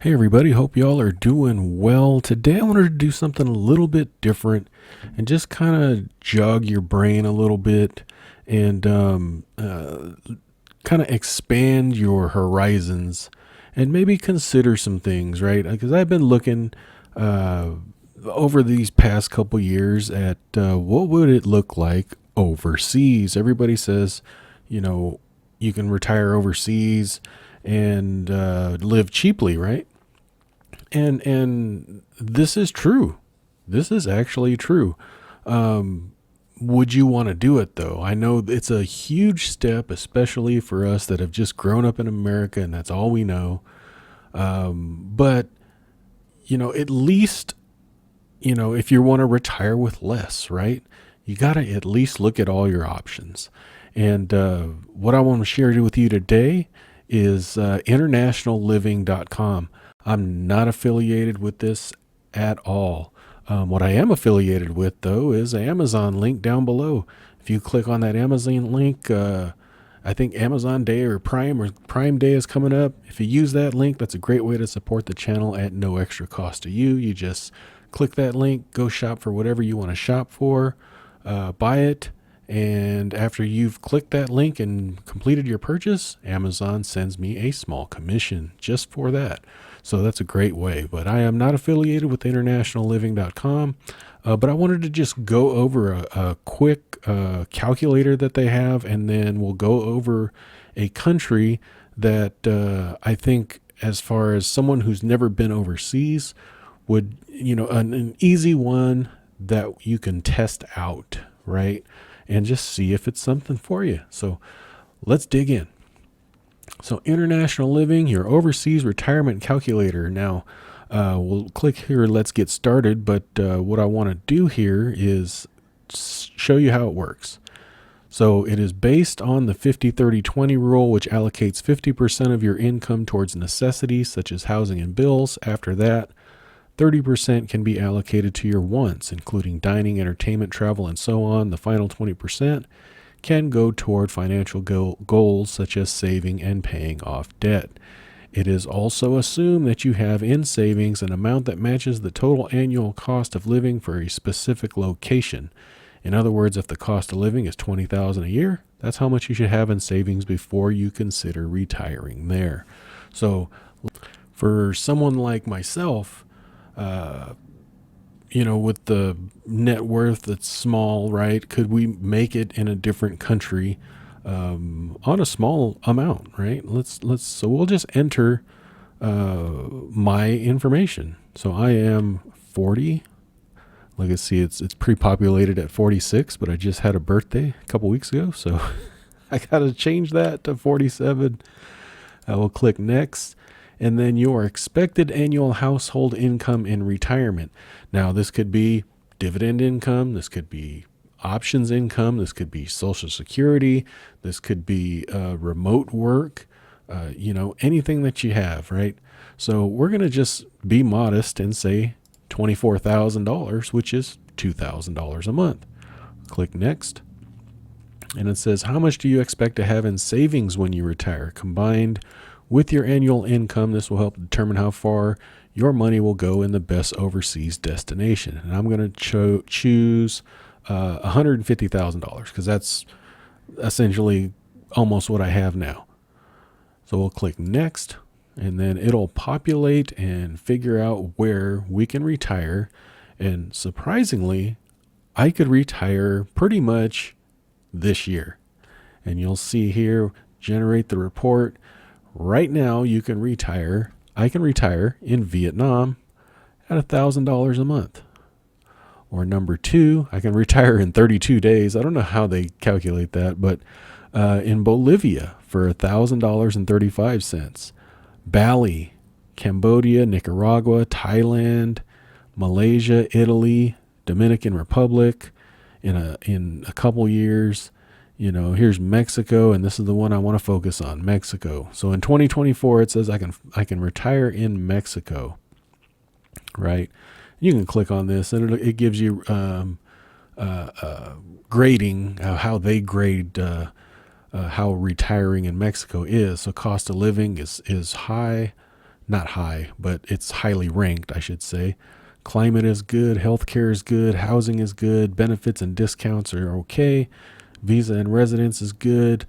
Hey everybody, hope y'all are doing well. Today I wanted to do something a little bit different and just kind of jog your brain a little bit and kind of expand your horizons and maybe consider some things, right? Because I've been looking uh, over these past couple years at what would it look like overseas. Everybody says, you know, you can retire overseas and live cheaply, right? And this is true. This is actually true. Um, would you want to do it though? I know it's a huge step, especially for us that have just grown up in America and that's all we know. But at least if you want to retire with less, right? You got to at least look at all your options. And what I want to share with you today is internationalliving.com. I'm not affiliated with this at all. What I am affiliated with, though, is the Amazon link down below. If you click on that Amazon link, I think Amazon Day or Prime Day is coming up. If you use that link, that's a great way to support the channel at no extra cost to you. You just click that link, go shop for whatever you want to shop for, buy it, and after you've clicked that link and completed your purchase, Amazon sends me a small commission just for that. So that's a great way. But I am not affiliated with internationalliving.com. But I wanted to just go over a quick calculator that they have, and then we'll go over a country that I think, as far as someone who's never been overseas, would, an easy one that you can test out, right? And just see if it's something for you. So let's dig in. So International Living, your overseas retirement calculator. Now, we'll click here, let's get started. But what I want to do here is show you how it works. So it is based on the 50-30-20 rule, which allocates 50% of your income towards necessities such as housing and bills. After that, 30% can be allocated to your wants, including dining, entertainment, travel, and so on. The final 20% can go toward financial goals such as saving and paying off debt. It is also assumed that you have in savings an amount that matches the total annual cost of living for a specific location. In other words, if the cost of living is $20,000 a year, that's how much you should have in savings before you consider retiring there. So for someone like myself, with the net worth that's small, right? Could we make it in a different country on a small amount, right? So we'll just enter my information. So I am 40. Like I see, it's pre-populated at 46, but I just had a birthday a couple weeks ago, so I got to change that to 47. I will click next. And then your expected annual household income in retirement. Now, this could be dividend income. This could be options income. This could be Social Security. This could be remote work, anything that you have, right? So we're going to just be modest and say $24,000, which is $2,000 a month. Click next. And it says, how much do you expect to have in savings when you retire? Combined with your annual income, this will help determine how far your money will go in the best overseas destination. And I'm going to choose $150,000 because that's essentially almost what I have now. So we'll click next, and then it'll populate and figure out where we can retire. And surprisingly, I could retire pretty much this year. And you'll see here, generate the report. Right now, you can retire. I can retire in Vietnam at $1,000 a month. Or number two, I can retire in 32 days. I don't know how they calculate that, but in Bolivia for $1,000.35. Bali, Cambodia, Nicaragua, Thailand, Malaysia, Italy, Dominican Republic in a couple years. Here's Mexico, and this is the one I want to focus on, Mexico. So in 2024, it says I can retire in Mexico, right? You can click on this, and it gives you grading, how they grade how retiring in Mexico is. So cost of living is high, not high, but it's highly ranked, I should say. Climate is good, healthcare is good, housing is good, benefits and discounts are okay, visa and residence is good,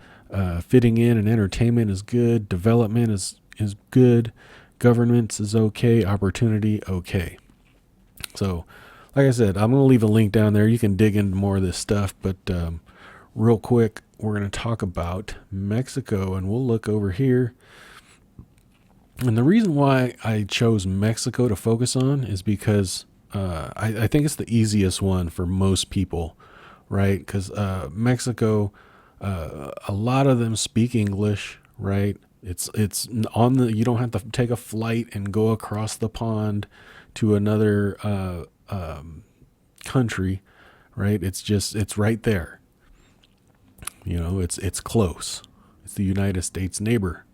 fitting in and entertainment is good, development is good, governance is okay, opportunity okay. So, like I said, I'm going to leave a link down there. You can dig into more of this stuff, but real quick, we're going to talk about Mexico, and we'll look over here. And the reason why I chose Mexico to focus on is because I think it's the easiest one for most people, right? Because Mexico, a lot of them speak English, right? It's on the, you don't have to take a flight and go across the pond to another country, right? It's right there. It's close. It's the United States neighbor.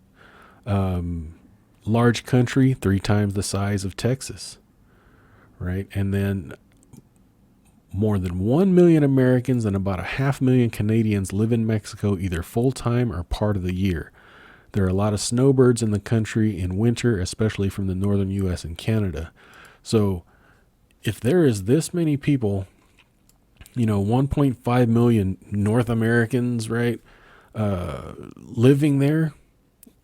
Large country, 3 times the size of Texas, right? And then more than 1 million Americans and about 500,000 Canadians live in Mexico either full-time or part of the year. There are a lot of snowbirds in the country in winter, especially from the northern U.S. and Canada. So if there is this many people, 1.5 million North Americans, right, living there,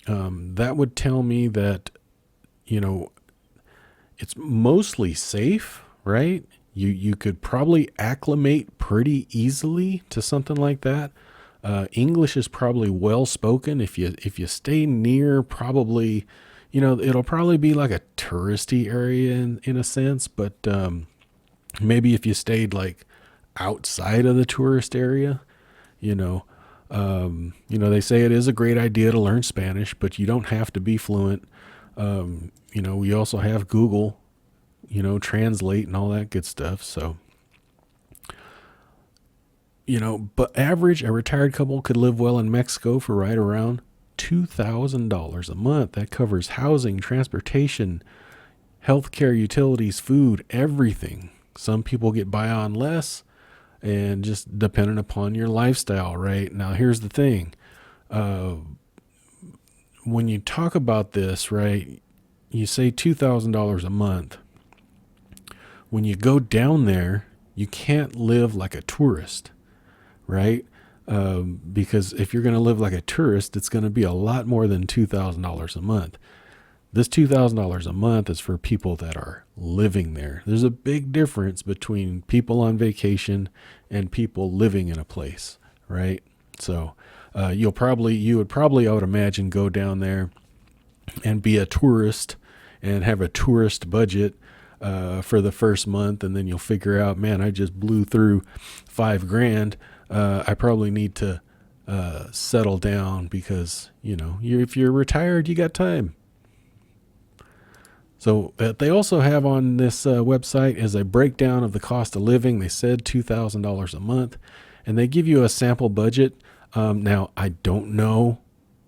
that would tell me that, it's mostly safe, right? You could probably acclimate pretty easily to something like that. English is probably well spoken. If you stay near, probably, it'll probably be like a touristy area in a sense, but maybe if you stayed like outside of the tourist area, they say it is a great idea to learn Spanish, but you don't have to be fluent. We also have Google, translate and all that good stuff. So, but a retired couple could live well in Mexico for right around $2,000 a month. That covers housing, transportation, healthcare, utilities, food, everything. Some people get by on less, and just dependent upon your lifestyle, right? Now, here's the thing. When you talk about this, right, you say $2,000 a month. When you go down there, you can't live like a tourist, right? Because if you're going to live like a tourist, it's going to be a lot more than $2,000 a month. This $2,000 a month is for people that are living there. There's a big difference between people on vacation and people living in a place, right? So you would probably, I would imagine, go down there and be a tourist and have a tourist budget for the first month, and then you'll figure out, man, I just blew through $5,000. I probably need to settle down because if you're retired, you got time. So they also have on this website is a breakdown of the cost of living. They said $2,000 a month, and they give you a sample budget. Now, I don't know,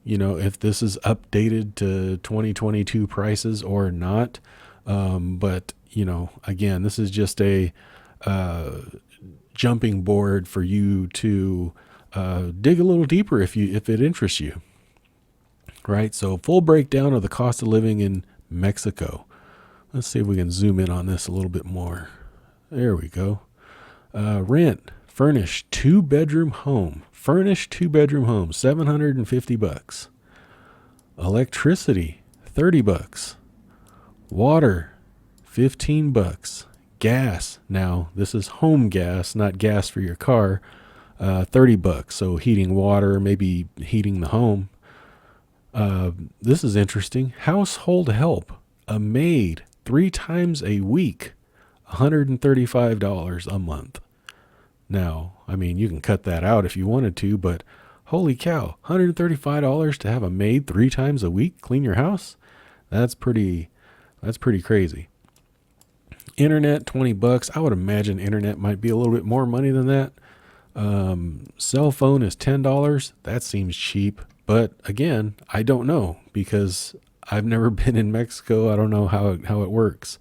if this is updated to 2022 prices or not. But, again, this is just a jumping board for you to dig a little deeper if it interests you. Right? So full breakdown of the cost of living in Mexico. Let's see if we can zoom in on this a little bit more. There we go. Rent, furnished 2-bedroom home, $750. Electricity, $30. Water, $15. Gas, now this is home gas, not gas for your car, $30. So heating water, maybe heating the home. This is interesting. Household help, a maid 3 times a week, $135 a month. Now, I mean, you can cut that out if you wanted to, but holy cow, $135 to have a maid 3 times a week clean your house? That's pretty crazy. Internet, $20. I would imagine internet might be a little bit more money than that. Cell phone is $10. That seems cheap. But again, I don't know because I've never been in Mexico. I don't know how it works.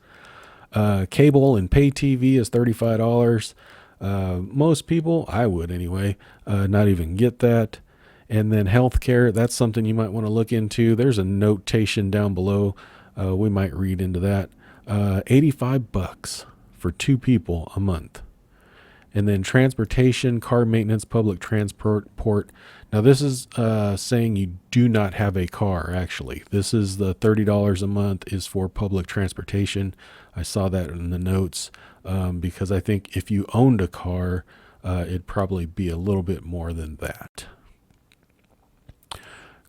Cable and pay TV is $35. Most people, I would anyway, not even get that. And then healthcare, that's something you might want to look into. There's a notation down below. We might read into that. $85 for 2 people a month. And then transportation, car maintenance, public transport. Now this is saying you do not have a car, actually. This is the $30 a month is for public transportation. I saw that in the notes because I think if you owned a car, it'd probably be a little bit more than that.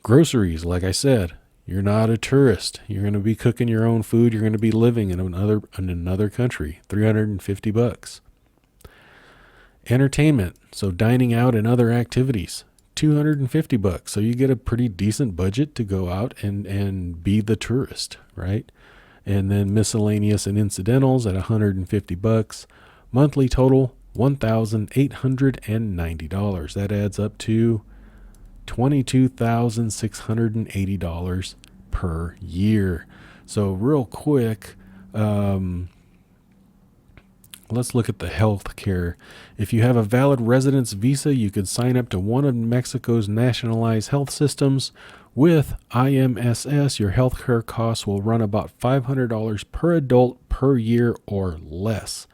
Groceries, like I said, you're not a tourist. You're going to be cooking your own food. You're going to be living in another country. $350. Entertainment, so dining out and other activities, $250. So you get a pretty decent budget to go out and be the tourist, right? And then miscellaneous and incidentals at $150. Monthly total, $1,890. That adds up to $22,680 per year. So real quick, let's look at the health care. If you have a valid residence visa, you could sign up to one of Mexico's nationalized health systems. With IMSS, your health care costs will run about $500 per adult per year or less,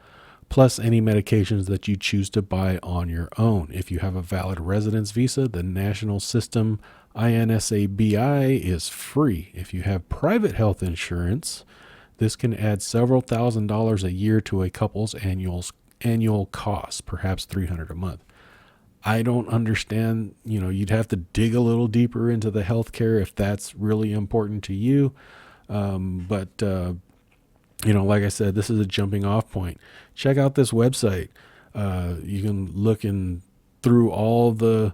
plus any medications that you choose to buy on your own. If you have a valid residence visa, the national system INSABI is free. If you have private health insurance, this can add several $1,000s a year to a couple's annual costs, perhaps $300 a month. I don't understand, you'd have to dig a little deeper into the healthcare if that's really important to you. But like I said, this is a jumping off point. Check out this website. You can look through all the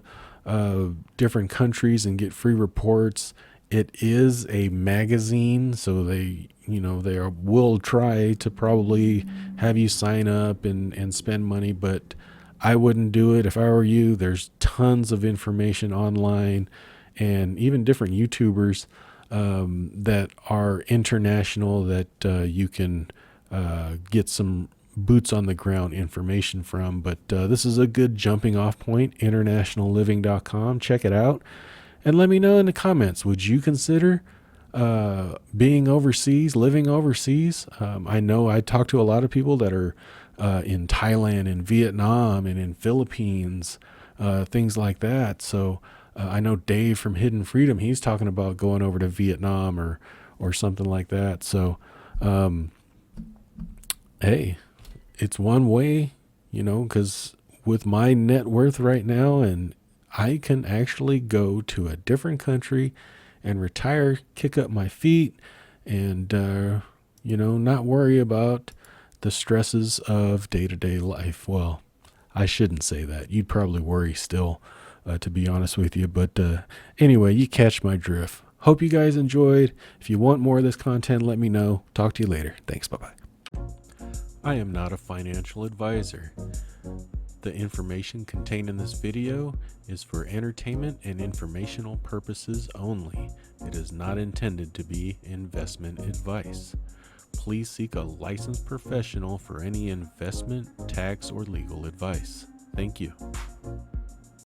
different countries and get free reports. It is a magazine, so they will try to probably have you sign up and spend money, but I wouldn't do it if I were you. There's tons of information online and even different YouTubers that are international that you can get some boots on the ground information from. But this is a good jumping off point, internationalliving.com. Check it out and let me know in the comments. Would you consider being overseas, living overseas? I know I talk to a lot of people that are in Thailand and Vietnam and in Philippines, things like that. So I know Dave from Hidden Freedom, he's talking about going over to Vietnam or something like that. So, hey, it's one way, because with my net worth right now, and I can actually go to a different country and retire, kick up my feet, and, not worry about the stresses of day-to-day life. Well, I shouldn't say that. You'd probably worry still, to be honest with you. But anyway, you catch my drift. Hope you guys enjoyed. If you want more of this content, let me know. Talk to you later. Thanks. Bye-bye. I am not a financial advisor. The information contained in this video is for entertainment and informational purposes only. It is not intended to be investment advice. Please seek a licensed professional for any investment, tax, or legal advice. Thank you.